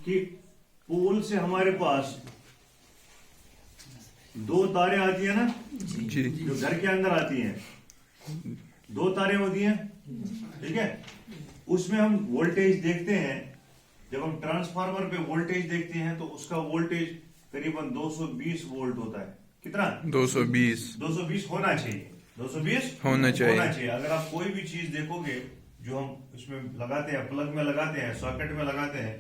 कि पोल से हमारे पास दो तारें आती है ना जी जो घर के अंदर आती हैं, दो तारें होती हैं, ठीक है। उसमें हम वोल्टेज देखते हैं, जब हम ट्रांसफार्मर पे वोल्टेज देखते हैं तो उसका वोल्टेज करीबन 220 वोल्ट होता है। कितना? 220 होना चाहिए, 220 होना चाहिए। अगर आप कोई भी चीज देखोगे जो हम उसमें लगाते हैं, प्लग में लगाते हैं, सॉकेट में लगाते हैं,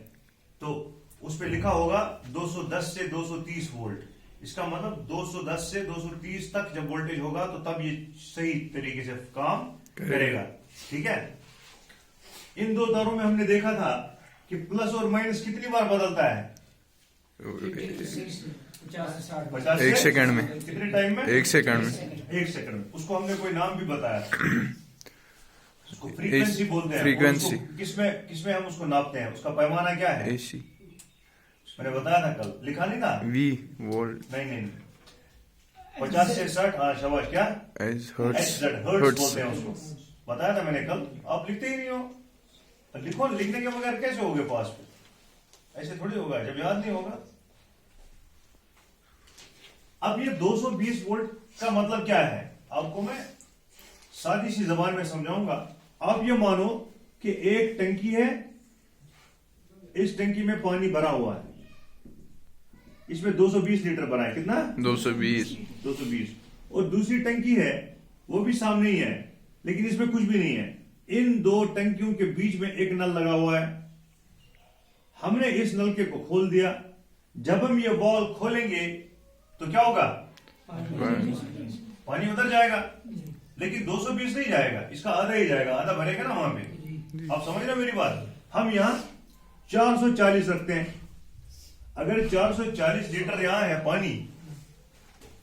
तो उस पे लिखा होगा 210 से 230 वोल्ट। इसका मतलब 210 से 230 तक जब वोल्टेज होगा तो तब ये सही तरीके से काम करेगा, ठीक है। इन दो तारों में हमने देखा था कि प्लस और माइनस कितनी बार बदलता है? 50 एक सेकंड में। कितने टाइम में? एक सेकंड में। एक सेकंड में। उसको हमने कोई नाम भी बताया, उसको फ्रीक्वेंसी बोलते हैं। फ्रीक्वेंसी किसमें हम उसको नापते हैं? उसका पैमाना क्या है? AC मैंने बताया था कल, लिखा नहीं था? V वोल्ट नहीं 50 से 60, हाँ शाबाश, क्या? हर्ट्ज हर्ट्ज बोलते हैं उसको, बताया था मैंने कल। आप लिखते ही नहीं हो, तो लिखो, लिखने के बगैर कैसे होगे पास पे? ऐसे थोड़ी होगा जब याद नहीं होगा। अब ये 220 वोल्ट का मतलब क्या है आपको मैं सादी सी जबान में समझाऊंगा। आप ये मानो कि एक टंकी है, इस टंकी में पानी भरा हुआ है, इसमें 220 लीटर भरा है। कितना? 220। और दूसरी टंकी है, वो भी सामने ही है, लेकिन इसमें कुछ भी नहीं है। इन दो टंकियों के बीच में एक नल लगा हुआ है। हमने इस नलके को खोल दिया। जब हम ये बॉल खोलेंगे तो क्या होगा? पानी उधर जाएगा, लेकिन 220 नहीं जाएगा, इसका आधा ही जाएगा, आधा भरेगा ना वहां पे। आप समझ रहे मेरी बात? हम यहाँ 440 रखते हैं। अगर 440 लीटर यहाँ है पानी,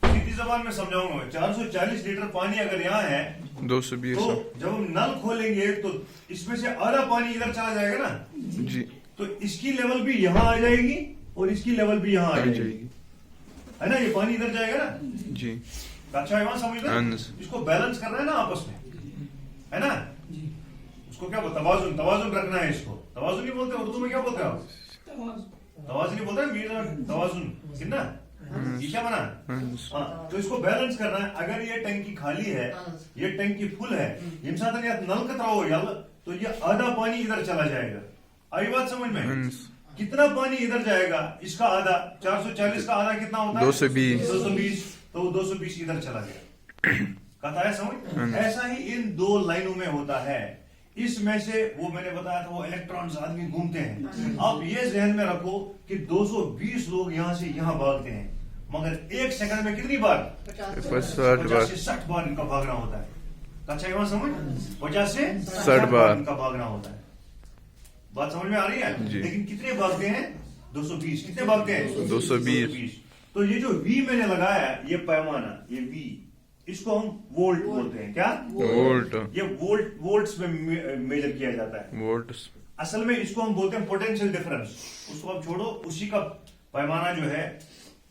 सीधी जबान में समझाऊंगा मैं, 440 लीटर पानी अगर यहाँ है 220 तो जब हम नल खोलेंगे तो इसमें से आधा पानी इधर चला जाएगा ना जी, तो इसकी लेवल भी यहाँ आ जाएगी और इसकी लेवल भी यहाँ आ जाएगी, है ना। ये पानी इधर जाएगा ना जी। अच्छा है, वहां समझना। इसको बैलेंस करना है ना आपस में, है ना। उसको क्या बोलते? तवाजुन रखना है। इसको तवाजुन नहीं बोलते उर्दू में, क्या बोलते हैं आप? तवाजुन नहीं बोलते, मीर तवाजुन कितना ईशा बना। हाँ, तो इसको बैलेंस करना है। अगर ये टंकी खाली है, ये टंकी फुल है, नल कतरा हो यार, तो ये आधा पानी इधर चला जाएगा। आई बात समझ में? कितना पानी इधर जाएगा? इसका आधा, 440 का आधा कितना होता है? 220। तो 220 इधर चला गया। कथा है समझ? ऐसा ही इन दो लाइनों में होता है। इसमें से वो मैंने बताया था, वो इलेक्ट्रॉन्स आदमी घूमते हैं। आप ये जहन में रखो कि 220 लोग यहाँ से यहाँ भागते हैं, मगर एक सेकंड में कितनी बार? 50 से 60 बार इनका भागना होता है। अच्छा वहां समझ? 50 से 60 बार इनका भागना होता है। बात समझ में आ रही है? लेकिन कितने भागते हैं? 220। कितने भागते हैं? 220। तो ये जो V मैंने लगाया, ये पैमाना, ये V, इसको हम वोल्ट बोलते हैं। क्या? वोल्ट। ये वोल्ट्स में मेजर किया जाता है। वोल्ट असल में इसको हम बोलते हैं पोटेंशियल डिफरेंस। उसको अब छोड़ो, उसी का पैमाना जो है,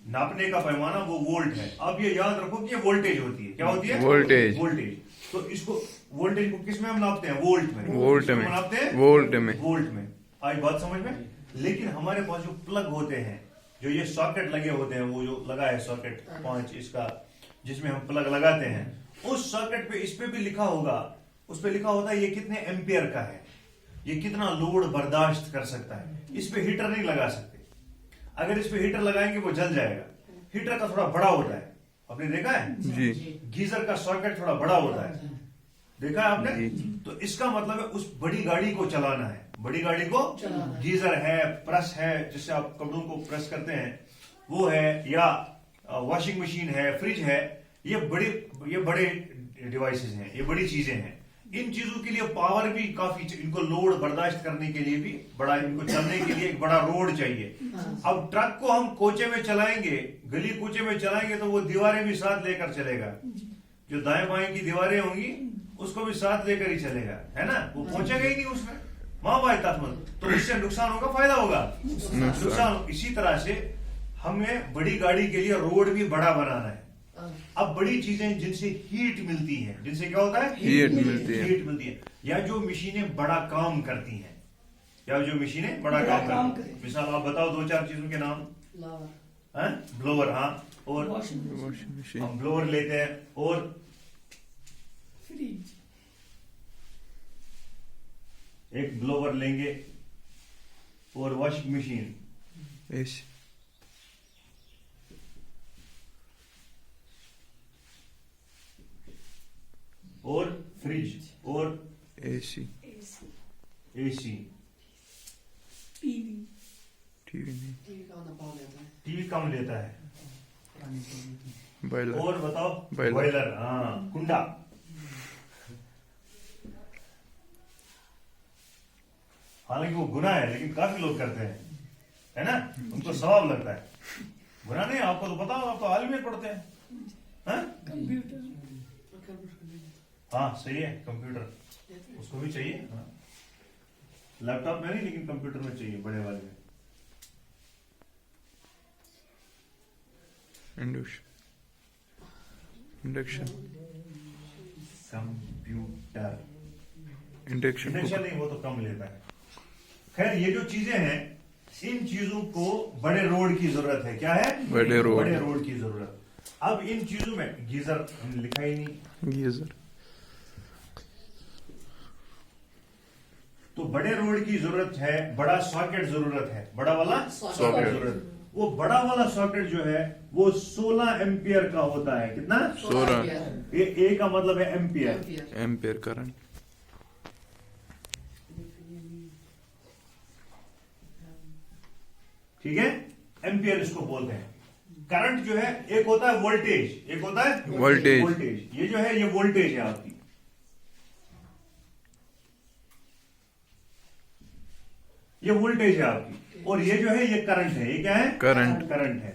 नापने का पैमाना, वो वोल्ट है। अब ये याद रखो कि ये वोल्टेज होती है। क्या होती है? वोल्टेज। तो इसको वोल्टेज को किस में हम नापते हैं? वोल्ट में। नापते हैं वोल्ट में। आई बात समझ में? लेकिन हमारे पास जो प्लग होते हैं, जो ये सॉकेट लगे होते हैं, वो जो लगा है सॉकेट 5 इसका, जिसमें हम प्लग लगाते हैं, उस सॉकेट पे, इस पे भी लिखा होगा, उस पे लिखा होता है ये कितने एम्पियर का है, ये कितना लोड बर्दाश्त कर सकता है। इस पे हीटर नहीं लगा सकते। अगर इस पे हीटर लगाएंगे वो जल जाएगा। हीटर का थोड़ा बड़ा होता है, आपने देखा है जी। गीजर का सॉकेट थोड़ा बड़ा होता है, देखा है आपने? तो इसका मतलब है उस बड़ी गाड़ी को चलाना है। बड़ी गाड़ी को गीजर है, प्रेस है, जिससे आप कपड़ों को प्रेस करते हैं, वो है, या वॉशिंग मशीन है, फ्रिज है। ये बड़े डिवाइसेस हैं, ये बड़ी चीजें हैं। इन चीजों के लिए पावर भी काफी, इनको लोड बर्दाश्त करने के लिए भी बड़ा, इनको चलने के लिए एक बड़ा रोड चाहिए। अब ट्रक को हम कोचे में चलाएंगे, गली कूचे में चलाएंगे, तो वो दीवारें भी साथ लेकर चलेगा। जो दाएं बाएं की दीवारें होंगी उसको भी साथ लेकर ही चलेगा, है ना। वो पहुंचेगा ही नहीं उसमें, माँ बाई तात्मत। तो इससे नुकसान होगा, फायदा होगा? नुकसान। इसी तरह से हमें बड़ी गाड़ी के लिए रोड भी बड़ा बनाना है। अब बड़ी चीजें जिनसे हीट मिलती है, जिनसे क्या होता है? हीट मिलती है। या जो मशीनें बड़ा काम करती हैं, क्या जो मशीनें बड़ा काम करे। मिसाल आप बताओ 2-4 चीजों के नाम। ब्लोअर, हाँ, और washing machine, हम ब्लोअर लेते हैं, और फ्रिज, एक ब्लोअर लेंगे, और वॉशिंग मशीन, AC, और फ्रिज, और AC, एसी। टीवी, TV नहीं, टीवी कम लेता है। boiler, और बताओ Boiler. बॉयलर, हाँ, कुंडा। हालांकि वो गुनाह है, लेकिन काफी लोग करते हैं, है ना, उनको सवाब लगता है। गुनाह नहीं, आपको तो पता हो, आप तो आलिम में पढ़ते हैं, हाँ? कंप्यूटर, हाँ सही है, कंप्यूटर उसको भी चाहिए, हाँ। लैपटॉप में नहीं, लेकिन कंप्यूटर में चाहिए, बड़े वाले में। induction, computer, induction induction cooker, नहीं, वो तो कम लेता है। खैर, ये जो चीजें हैं, इन चीजों को बड़े रोड की जरूरत है। क्या है? बड़े रोड। बड़े रोड की जरूरत। अब इन चीजों में गीजर हमने लिखा ही नहीं, geyser, तो बड़े रोड की जरूरत है, बड़ा सॉकेट जरूरत है, बड़ा वाला सॉकेट जरूरत। वो बड़ा वाला सॉकेट जो है वो 16 एम्पियर का होता है। कितना? 16, ए का मतलब है एम्पियर। ampere current, ठीक है, एम्पियर इसको बोलते हैं। करंट जो है, एक होता है वोल्टेज, एक होता है Voltage. वोल्टेज। ये जो है, ये वोल्टेज है आपकी, ये वोल्टेज है आपकी, और ये जो है ये करंट है। ये क्या है? Current. करंट है।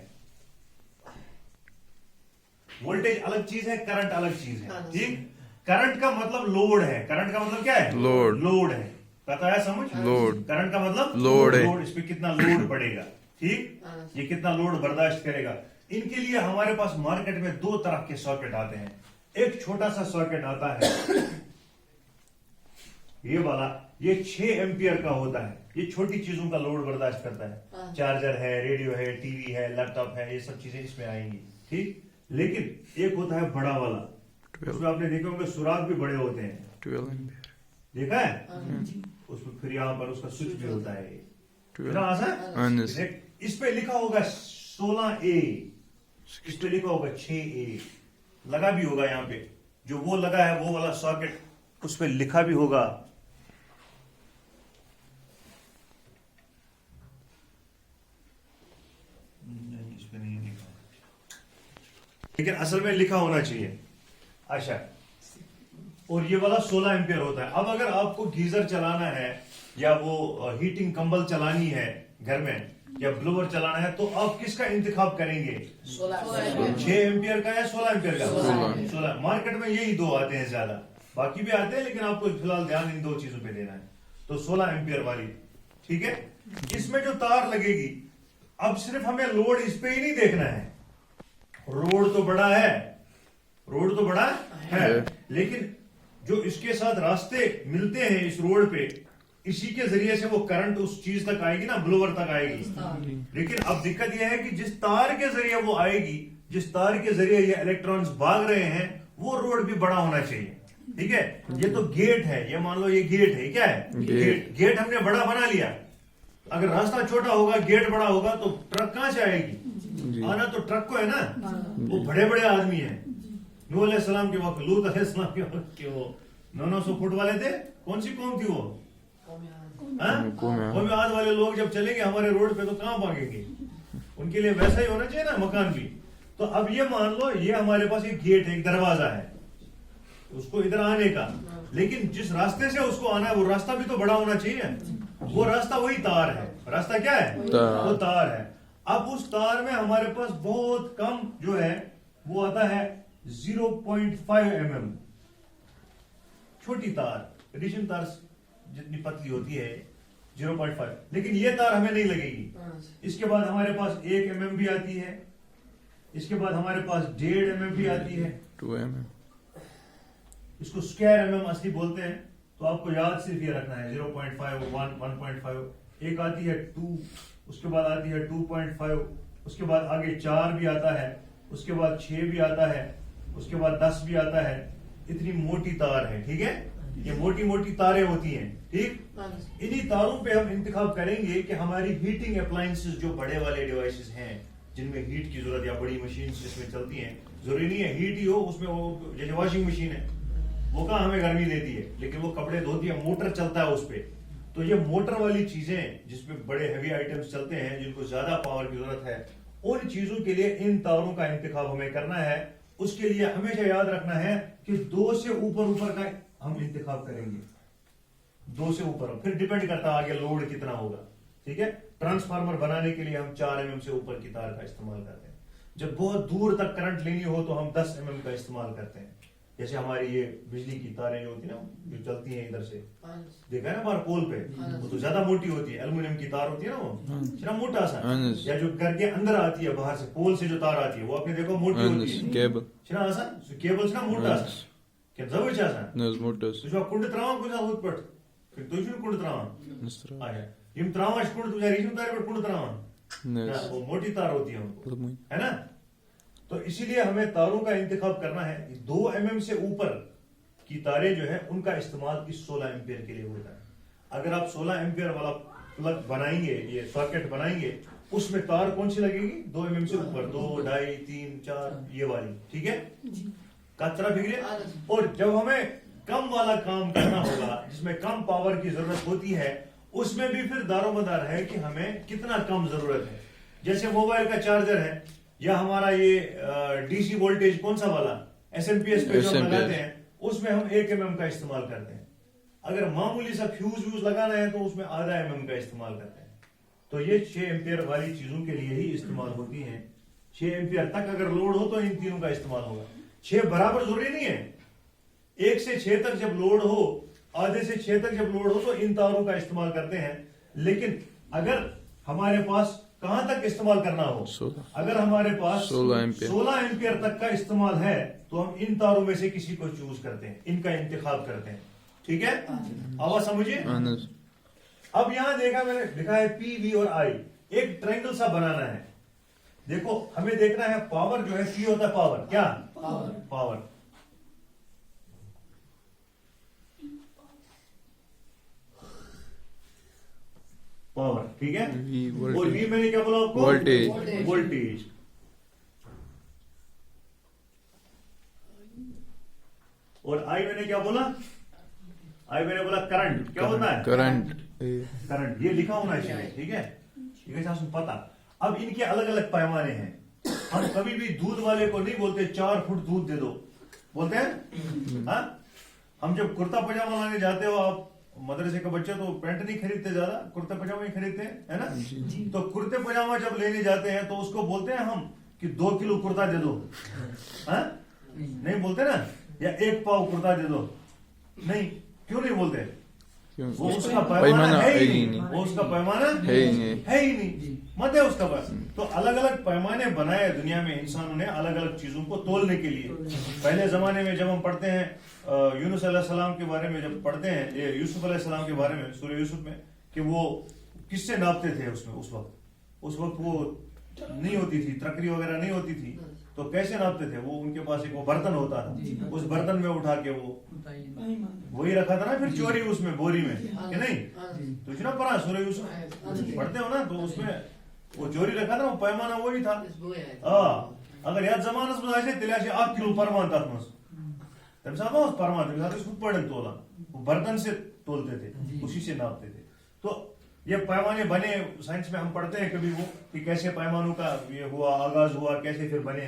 वोल्टेज अलग चीज है, करंट अलग चीज है, ठीक। करंट का मतलब लोड है। करंट का मतलब क्या है? Load. लोड है। पता है समझ? Load. करंट का मतलब Load है। लोड, इस पे कितना लोड पड़ेगा, ठीक, ये कितना लोड बर्दाश्त करेगा। इनके लिए हमारे पास मार्केट में 2 तरह के सॉकेट आते हैं। एक छोटा सा सॉकेट आता है, ये वाला, ये 6 एम्पियर का होता है। ये छोटी चीजों का लोड बर्दाश्त करता है। चार्जर है, रेडियो है, टीवी है, लैपटॉप है, ये सब चीजें इसमें आएंगी, ठीक। लेकिन एक होता है बड़ा वाला, 12, उसमें आपने देखे होंगे सुराख भी बड़े होते हैं, 12 ampere, देखा है? उसमें फिर यहाँ पर उसका स्विच भी होता है। 12, आसान? honest, इस पे लिखा होगा 16A, इस पे लिखा होगा 6A, लगा भी होगा यहाँ पे, जो वो लगा है वो वाला सॉकेट, उस पे लिखा भी होगा। नहीं, इस पे नहीं लिखा, लेकिन असल में लिखा होना चाहिए। अच्छा, और ये वाला 16 एम्पियर होता है। अब अगर आपको गीजर चलाना है, या वो हीटिंग कंबल चलानी है घर में, या ब्लोअर चलाना है, तो आप किसका इंतखाब करेंगे? 6 एम्पियर का या 16 एम्पियर का? 16। मार्केट में यही 2 आते हैं ज्यादा, बाकी भी आते हैं, लेकिन आपको फिलहाल ध्यान इन 2 चीजों पे देना है। तो 16 एम्पियर वाली, ठीक है। इसमें जो तार लगेगी, अब सिर्फ हमें लोड इस पे ही नहीं देखना है। रोड तो बड़ा है, रोड तो बड़ा है, लेकिन जो इसके साथ रास्ते मिलते हैं इस रोड पे, इसी के जरिए से वो करंट उस चीज तक आएगी ना, ब्लोअर तक आएगी। लेकिन अब दिक्कत यह है कि जिस तार के जरिए वो आएगी, जिस तार के जरिए ये इलेक्ट्रॉन्स भाग रहे हैं, वो रोड भी बड़ा होना चाहिए, ठीक है। ये तो गेट है, ये मान लो ये गेट है, क्या है? गेट हमने बड़ा बना लिया। अगर रास्ता छोटा होगा, गेट बड़ा होगा, तो ट्रक कहां से आएगी? आना तो ट्रक को है ना। वो बड़े बड़े आदमी हैं, नूह अलैहिस्सलाम के वक्त, लूत अलैहिस्सलाम के वक्त के, वो 900 फुट वाले थे। कौन सी कौम थी वो? कौम आद वाले लोग जब चलेंगे हमारे रोड पे, तो कहां भागेंगे? उनके लिए वैसा ही होना चाहिए ना मकान भी। तो अब ये मान लो, ये हमारे पास एक गेट है, एक दरवाजा है उसको इधर आने का, लेकिन जिस रास्ते से उसको आना है, वो रास्ता भी तो बड़ा होना चाहिए। वो रास्ता वही तार है। रास्ता क्या है? वो तार है। अब उस तार में हमारे पास बहुत कम जो है वो आता है 0.5 mm, छोटी तार, रेडिएशन तार जितनी पतली होती है 0.5, लेकिन ये तार हमें नहीं लगेगी। इसके बाद हमारे पास 1 mm भी आती है, इसके बाद हमारे पास 1.5 mm भी आती है, 2 mm, इसको स्क्वायर mm असली बोलते हैं, तो आपको याद सिर्फ ये रखना है 0.5, 1, 1.5, एक आती है 2, उसके बाद आती है 2.5, उसके बाद आगे 4 भी आता है, उसके बाद 6 भी आता है, उसके बाद 10 भी आता है। इतनी मोटी तार है, ठीक है, ये मोटी मोटी तारें होती हैं, ठीक। इन्हीं तारों पे हम इंतखाब करेंगे कि हमारी हीटिंग अप्लायंसेस जो बड़े वाले डिवाइसेस हैं जिनमें हीट की जरूरत या बड़ी मशीन जिसमें चलती हैं, जरूरी नहीं है हीट ही हो उसमें, वो जैसे वॉशिंग मशीन है वो कहाँ हमें गर्मी देती है, लेकिन वो कपड़े धोती है, मोटर चलता है उस पे। तो ये मोटर वाली चीजें जिसमें बड़े हैवी आइटम्स चलते हैं जिनको ज्यादा पावर की जरूरत है, उन चीजों के लिए इन तारों का इंतखाब हमें करना है। उसके लिए हमेशा याद रखना है कि 2 से ऊपर का हम इंतखाब करेंगे, 2 से ऊपर, फिर डिपेंड करता है आगे लोड कितना होगा, ठीक है। ट्रांसफार्मर बनाने के लिए हम 4 mm से ऊपर की तार का इस्तेमाल करते हैं। जब बहुत दूर तक करंट लेनी हो तो हम 10 mm का इस्तेमाल करते हैं। जैसे हमारी ये बिजली की तारें जो होती है ना, जो चलती हैं इधर से, देखा है ना बाहर पोल पे, वो तो ज्यादा मोटी होती है, एल्युमिनियम की तार होती है ना, वो इतना मोटा सा। या जो घर के अंदर आती है बाहर से पोल से जो तार आती है वो आपने देखो मोटी होती है, केबल ना मोटा सा, क्या जबरदस्त सा, तुझे कुंड त्रावा कुछ होत पट, फिर तुझे कुंड त्रावा आया, यम त्रावा कुंड तुझे रीजन तार पर कुंड त्रावा, वो मोटी तार होती है उनको, है ना। तो इसीलिए हमें तारों का इंतखाब करना है। 2 mm से ऊपर की तारें जो है उनका इस्तेमाल इस 16 एम्पियर के लिए होता है। अगर आप 16 एम्पियर वाला प्लग बनाएंगे, ये सॉकेट बनाएंगे, उसमें तार कौन सी लगेगी, 2 mm से ऊपर, 2, 2.5, 3, 4 ये वाली, ठीक है, कचरा फिक्रे। और जब हमें कम वाला काम करना होगा जिसमें कम पावर की जरूरत होती है, उसमें भी फिर दारोमदार है कि हमें कितना कम जरूरत है। जैसे मोबाइल का चार्जर है, या हमारा ये डीसी वोल्टेज कौन सा वाला एसएमपीएस पे जो लगाते हैं, उसमें हम 1 mm का इस्तेमाल करते हैं। अगर मामूली सा फ्यूज लगाना है तो उसमें आधा mm का इस्तेमाल करते हैं। तो ये 6 एम्पियर वाली चीजों के लिए ही इस्तेमाल होती हैं। 6 एम्पियर तक अगर लोड हो तो इन तीनों का इस्तेमाल होगा। 6 बराबर जरूरी नहीं है, 1 से 6 तक जब लोड हो, आधे से 6 तक जब लोड हो तो इन तारों का इस्तेमाल करते हैं। लेकिन अगर हमारे पास कहां तक इस्तेमाल करना हो, अगर हमारे पास 16 एम्पियर तक का इस्तेमाल है तो हम इन तारों में से किसी को चूज करते हैं, इनका इंतखाब करते हैं, ठीक है। आवाज समझिए। अब यहां देखा मैंने लिखा है पी, वी और आई, एक ट्रायंगल सा बनाना है। देखो हमें देखना है पावर जो है, पी होता है पावर, क्या पावर, पावर, ठीक है। और वी मैंने क्या बोला आपको, वोल्टेज। और आई मैंने क्या बोला, आई मैंने बोला करंट। क्या होता है, करंट ये लिखा होना चाहिए, ठीक है, ठीक है, पता। अब इनके अलग अलग पैमाने हैं। हम कभी भी दूध वाले को नहीं बोलते 4 फुट दूध दे दो, बोलते हैं हाँ। हम जब कुर्ता पजामा लाने जाते हो, आप मदरसे के बच्चे तो पैंट नहीं खरीदते ज्यादा, कुर्ते पजामा ही खरीदते हैं, है ना। तो कुर्ते पजामा जब लेने जाते हैं तो उसको बोलते हैं हम कि 2 किलो कुर्ता दे दो, हाँ नहीं बोलते ना, या 1 पाव कुर्ता दे दो, नहीं, क्यों नहीं बोलते, वो उसका पैमाना है ही नहीं, वो उसका पैमाना है ही नहीं, मत है उसका पास। तो अलग अलग पैमाने बनाए दुनिया में इंसानों ने, अलग अलग चीजों को तोलने के लिए। पहले जमाने में जब हम पढ़ते हैं यूनुस अलैहिस्सलाम के बारे में, जब पढ़ते हैं ये यूसुफ अलैहिस्सलाम के बारे में सूरह यूसुफ में, कि वो किससे नापते थे उसमें, उस वक्त वो नहीं होती थी, त्रकरी वगैरह नहीं होती थी, तो कैसे नापते थे, वो उनके पास एक वो बर्तन होता था, उस बर्तन में उठा के वो वही रखा था ना, फिर चोरी उसमें बोरी में, कि नहीं, तो ना पढ़ा सूरह यूसुफ पढ़ते हो ना, तो उसमें वो चोरी रखा था, वो पैमाना वही था। अगर याद जमानस में ऐसे तिलाशी 8 किलो परमान तक मस तब साहब उस परमान तक साथ इसको पढ़े तोला, वो बर्तन से तोलते थे, उसी से नापते थे। तो ये पैमाने बने, साइंस में हम पढ़ते हैं कभी वो कि कैसे पैमानों का ये हुआ, आगाज हुआ, कैसे फिर बने।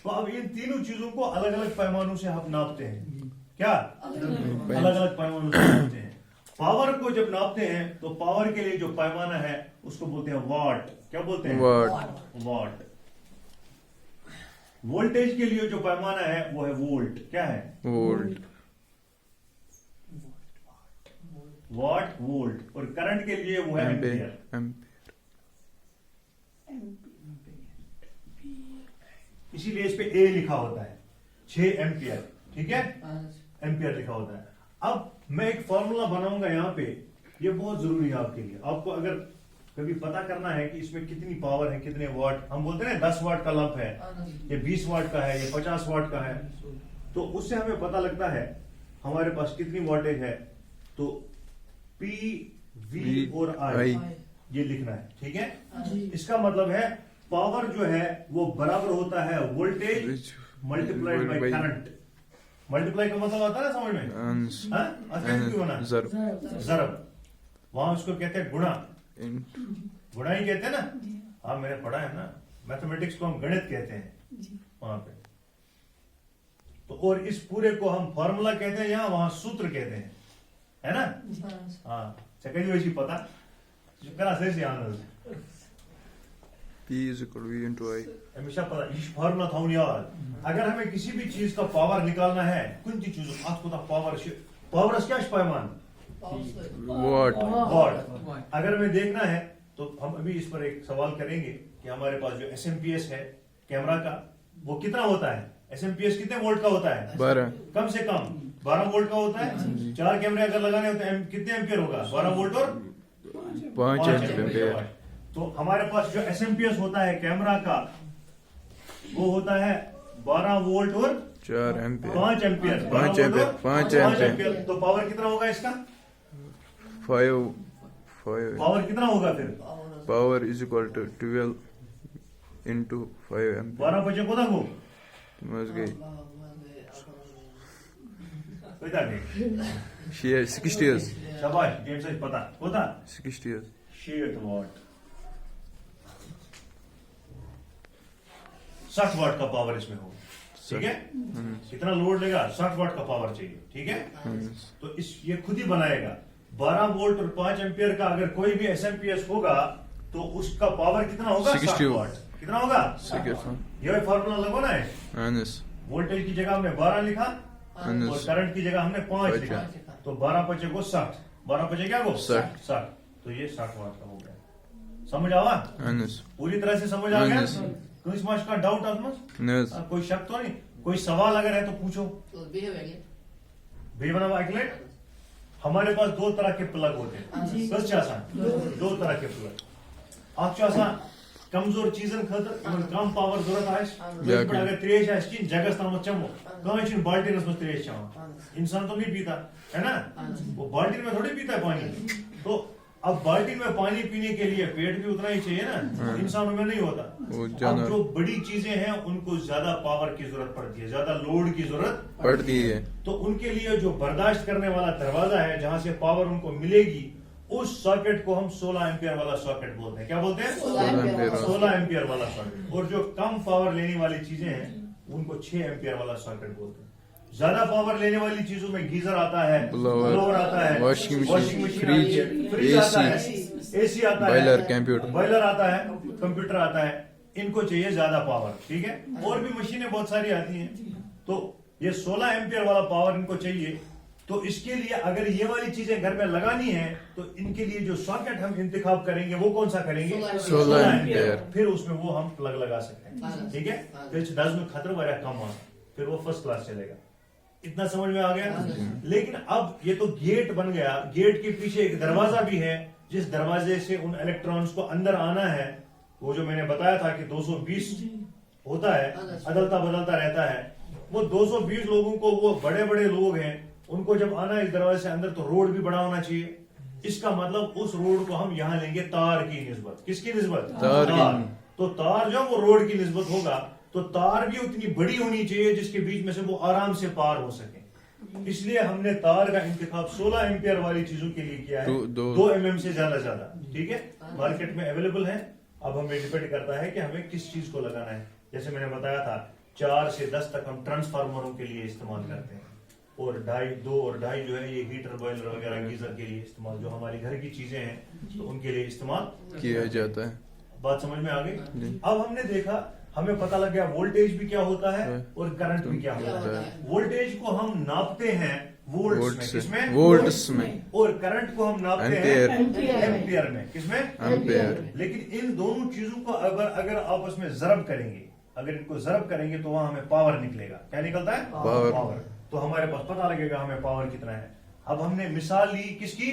तो अब इन तीनों चीजों को अलग अलग पैमानों से हम नापते हैं, क्या अलग अलग पैमानों से नापते हैं। पावर को जब नापते हैं तो पावर के लिए जो पैमाना है उसको बोलते हैं वाट। क्या बोलते हैं, वाट। वोल्टेज के लिए जो पैमाना है वो है वोल्ट। क्या है, वोल्ट, वाट, वोल्ट। और करंट के लिए वो है एम्पियर। इसीलिए इस पे ए लिखा होता है, 6 एम्पियर, ठीक है, एम्पियर लिखा होता है। अब मैं एक फॉर्मूला बनाऊंगा यहाँ पे, ये बहुत जरूरी है आपके लिए। आपको अगर कभी पता करना है कि इसमें कितनी पावर है, कितने वाट, हम बोलते हैं 10 वाट का लंप है, ये 20 वाट का है, ये 50 वाट का है, तो उससे हमें पता लगता है हमारे पास कितनी वोल्टेज है। तो P, V और I ये लिखना है, ठीक है। इसका मतलब है पावर जो है वो बराबर होता है voltage multiplied by current. Multiply का मतलब आता है ना समझ में? हाँ? जरब, वहां उसको कहते हैं गुणा, गुणा ही कहते हैं ना। हाँ मैंने पढ़ा है ना, मैथमेटिक्स को हम गणित कहते हैं वहां पे। तो और इस पूरे को हम फॉर्मूला कहते हैं, यहाँ वहां सूत्र कहते हैं, है ना। हाँ चकरी वैसी पता करा से आनंद P is equal to V into I. हमेशा पता इस फॉर्मूला था यार। अगर हमें किसी भी चीज का पावर निकालना है, कुछ चीज आपको तो पावर क्या पैमान Watt. वॉट। अगर हमें देखना है तो हम अभी इस पर एक सवाल करेंगे कि हमारे पास जो SMPS है कैमरा का, वो कितना होता है? SMPS कितने वोल्ट का होता है? 12. कम से कम 12 वोल्ट का होता है। 4 कैमरे अगर लगाने होते हैं कितने एम्पियर होगा? 12 वोल्ट और 5 एम्पियर। एम्पियर. तो हमारे पास जो SMPS होता है कैमरा का, वो होता है 12 वोल्ट और 4 एम्पियर. 5 एम्पियर। 5 एम्पियर. 5 एम्पियर. तो पावर कितना होगा इसका? 5. पावर कितना होगा फिर? Power is equal to 12 into 5 ampere. 12 बजे को देखो समझ गई. कोई नहीं। 60 years. शाबाश, जेम्स से पता होता 60 years. 60 वाट, 60 वाट का पावर इसमें होगा, ठीक है। कितना लोड लेगा? 60 वाट का पावर चाहिए, ठीक है। तो इस ये खुद ही बनाएगा। 12 वोल्ट और 5 एम्पियर का अगर कोई भी SMPS होगा तो उसका पावर कितना होगा? 60 वाट। कितना होगा? 60. ये फॉर्मूला लगाना है। वोल्टेज की जगह हमने 12 लिखा और करंट की जगह हमने 5 लिखा, तो 12 बचे को 60, 12 बचे क्या को 60। तो ये 60 वाट का हो गया। समझ आवा? पूरी तरह से समझ आ गया? कुछ मास का डाउट आपको? कोई शक तो नहीं? कोई सवाल अगर है तो पूछो। हमारे पास 2 तरह के प्लग होते हैं, दो तरह के प्लग। आप कमजोर चीजन खतर कम पावर जरूरत अगर त्रेश जगस तम चमो कहीं बाल्टीनस में त्रेश चवान, इंसान तो नहीं पीता है ना, वो बाल्टीन में थोड़ी पीता है पानी। तो अब बाल्टीन में पानी पीने के लिए पेट भी उतना ही चाहिए ना, इंसानों में नहीं होता। अब जो बड़ी चीजें हैं उनको ज्यादा पावर की जरूरत पड़ती है, ज्यादा लोड की जरूरत पड़ती है। तो उनके लिए जो बर्दाश्त करने वाला दरवाजा है जहां से पावर उनको मिलेगी, उस सॉकेट को हम 16 एम्पियर वाला सॉकेट बोलते हैं। क्या बोलते हैं? 16 एम्पियर वाला सॉकेट। और जो कम पावर लेने वाली चीजें हैं उनको 6 एम्पियर वाला सॉकेट बोलते हैं। ज्यादा पावर लेने वाली चीजों में गीजर आता है, ब्लोअर आता है, वॉशिंग मशीन, फ्रिज आता है, AC आता है, बॉयलर आता है, कंप्यूटर आता है। इनको चाहिए ज्यादा पावर, ठीक है। और भी मशीनें बहुत सारी आती हैं। तो ये 16 एम्पियर वाला पावर इनको चाहिए। तो इसके लिए अगर ये वाली चीजें घर में लगानी है तो इनके लिए जो सॉकेट हम इंतखाब करेंगे वो कौन सा करेंगे? 16 एम्पियर। फिर उसमें वो हम प्लग लगा सकते हैं, ठीक है। फिर 10 में खतरा वाला कम आ, फिर वो फर्स्ट क्लास चलेगा। इतना समझ में आ गया? लेकिन अब ये तो गेट बन गया, गेट के पीछे एक दरवाजा भी है, जिस दरवाजे से उन इलेक्ट्रॉन्स को अंदर आना है। वो जो मैंने बताया था कि 220 होता है, अदलता बदलता रहता है। वो 220 लोगों को, वो बड़े बड़े लोग हैं, उनको जब आना है इस दरवाजे से अंदर तो रोड भी बड़ा होना चाहिए। इसका मतलब उस रोड को हम यहाँ लेंगे तार की निस्बत। किसकी निस्बत? तार। तो तार जो वो रोड की निस्बत होगा तो तार भी उतनी बड़ी होनी चाहिए जिसके बीच में से वो आराम से पार हो सके। इसलिए हमने तार का इंतखाब 16 एम्पियर वाली चीजों के लिए किया है, 2 mm से ज्यादा, ठीक है। मार्केट में अवेलेबल है। अब हमें डिपेंड करता है कि हमें किस चीज को लगाना है। जैसे मैंने बताया था 4 से 10 तक हम ट्रांसफार्मरों के लिए इस्तेमाल करते हैं, और 2 और 2.5 जो है ये हीटर, बॉयलर वगैरह, गीजर के लिए इस्तेमाल, जो हमारी घर की चीजें हैं तो उनके लिए इस्तेमाल किया जाता है। बात समझ में आ गई? अब हमने देखा, हमें पता लग गया वोल्टेज भी क्या होता है और करंट भी क्या होता है। वोल्टेज को हम नापते हैं वोल्ट्स में, किसमें? वोल्ट्स में। और करंट को हम नापते हैं एम्पियर में, किसमें? एम्पियर। लेकिन इन दोनों चीजों को अगर आपस में जरब करेंगे, अगर इनको जरब करेंगे तो वहां हमें पावर निकलेगा। क्या निकलता है? पावर। तो हमारे पास पता लगेगा हमें पावर कितना है। अब हमने मिसाल ली किसकी,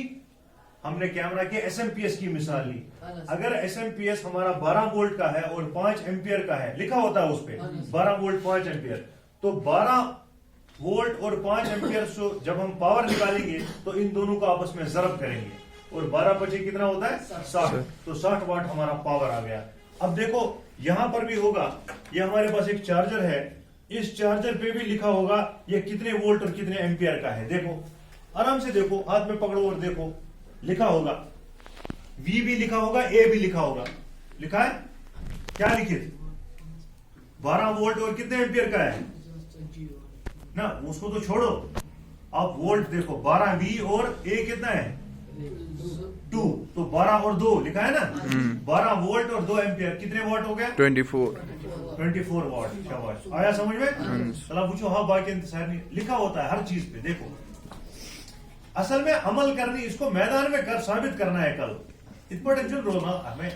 हमने कैमरा के एसएमपीएस की मिसाल ली। अगर एसएमपीएस हमारा 12 वोल्ट का है और 5 एम्पियर का है, लिखा होता है उस पे 12 वोल्ट 5 एम्पियर, तो 12 वोल्ट और 5 एम्पियर से जब हम पावर निकालेंगे तो इन दोनों को आपस में जरब करेंगे और 12 बचे कितना होता है 60, तो 60 वाट हमारा पावर आ गया। अब देखो यहां पर भी होगा, ये हमारे पास एक चार्जर है, इस चार्जर पे भी लिखा होगा ये कितने वोल्ट और कितने एम्पियर का है। देखो आराम से देखो, हाथ में पकड़ो और देखो, लिखा होगा V भी लिखा होगा, A भी लिखा होगा। लिखा है क्या लिखित, 12 वोल्ट और कितने एम्पियर का है ना, उसको तो छोड़ो, आप वोल्ट देखो 12V और A कितना है 2, तो 12 और 2 लिखा है ना, 12 वोल्ट और 2 एम्पियर कितने वाट हो गया 24 वाट। शाबाश, आया समझ में। चला पूछो हाँ बाकी इंतजार नहीं, लिखा होता है हर चीज पे। देखो असल में अमल करनी, इसको मैदान में कर साबित करना है कल। इतना टेंशन रो ना,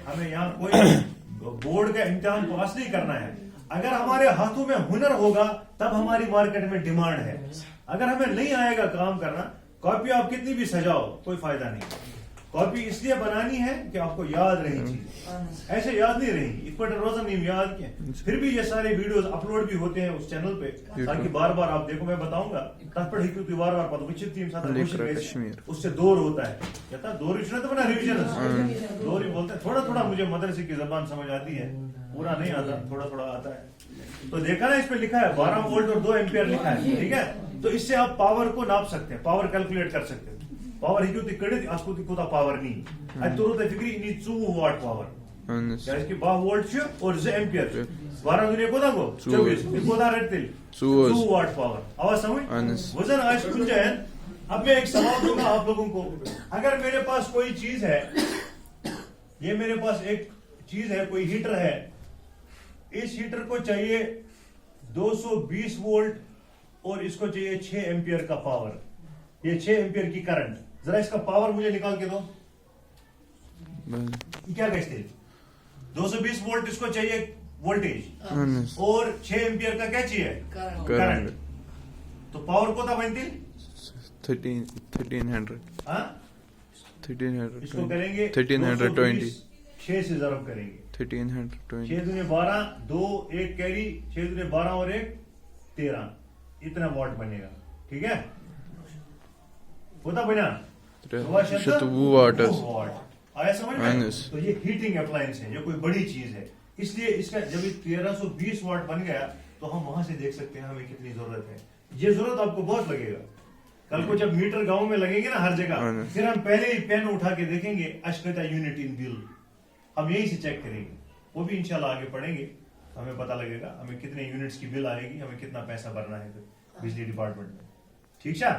हमें यहाँ कोई बोर्ड का इम्तिहान पास नहीं करना है। अगर हमारे हाथों में हुनर होगा तब हमारी मार्केट में डिमांड है। अगर हमें नहीं आएगा काम करना, कॉपी आप कितनी भी सजाओ कोई फायदा नहीं। कॉपी इसलिए बनानी है कि आपको याद रही चीज, ऐसे याद नहीं रहेगी। इक्वटर रोजा नहीं याद किया, फिर भी ये सारे वीडियोस अपलोड भी होते हैं उस चैनल पे, ताकि बार बार आप देखो। मैं बताऊंगा तत्पर ही क्योंकि बार बार पता उससे दूर होता है, कहता दूर तो बना रिविजन दूर ही बोलते हैं। थोड़ा थोड़ा मुझे मदरसे की जबान समझ आती है, पूरा नहीं आता, थोड़ा थोड़ा आता है। तो देखा ना, इस पे लिखा है 12 वोल्ट और 2 एम्पियर लिखा है, ठीक है। तो इससे आप पावर को नाप सकते हैं, पावर कैलकुलेट कर सकते हैं। पावर ही कड़े आपको पावर नहीं तो फिक्री इन 2 वाट पावर कि 12 वोल्ट और 2 एम्पियर 12 दुनिया को 24 2 वाट पावर। आवाज समझ वजन आज कुछ है। अब मैं एक सवाल दूंगा आप लोगों को, अगर मेरे पास कोई चीज है, ये मेरे पास एक चीज है, कोई हीटर है, इस हीटर को चाहिए 220 वोल्ट और इसको चाहिए 6 एम्पियर का पावर, ये 6 एम्पियर की करंट। जरा इसका पावर मुझे निकाल के दो, क्या कहते हैं 220 वोल्ट इसको चाहिए वोल्टेज और 6 एम्पियर का क्या चाहिए करंट। तो पावर को था बनती 1300 इसको करेंगे 1320 6 से जरब करेंगे 1320 6 दूने 12 2 1 कैरी 6 दूने 12 और 1 13, इतना वाट बनेगा, ठीक है। होता बना वाट आया समझ में। तो ये हीटिंग अप्लायंस है, ये कोई बड़ी चीज है, इसलिए इसका जब 1320 वाट बन गया तो हम वहां से देख सकते हैं हमें कितनी जरूरत है। ये जरूरत आपको बहुत लगेगा, कल को जब मीटर गांव में लगेंगे ना हर जगह, फिर हम पहले ही पेन उठा के देखेंगे अश्कता यूनिट इन बिल, हम यही से चेक करेंगे। वो भी इंशाल्लाह आगे पढ़ेंगे, हमें पता लगेगा हमें कितने यूनिट्स की बिल आएगी, हमें कितना पैसा भरना है बिजली डिपार्टमेंट में, ठीक है।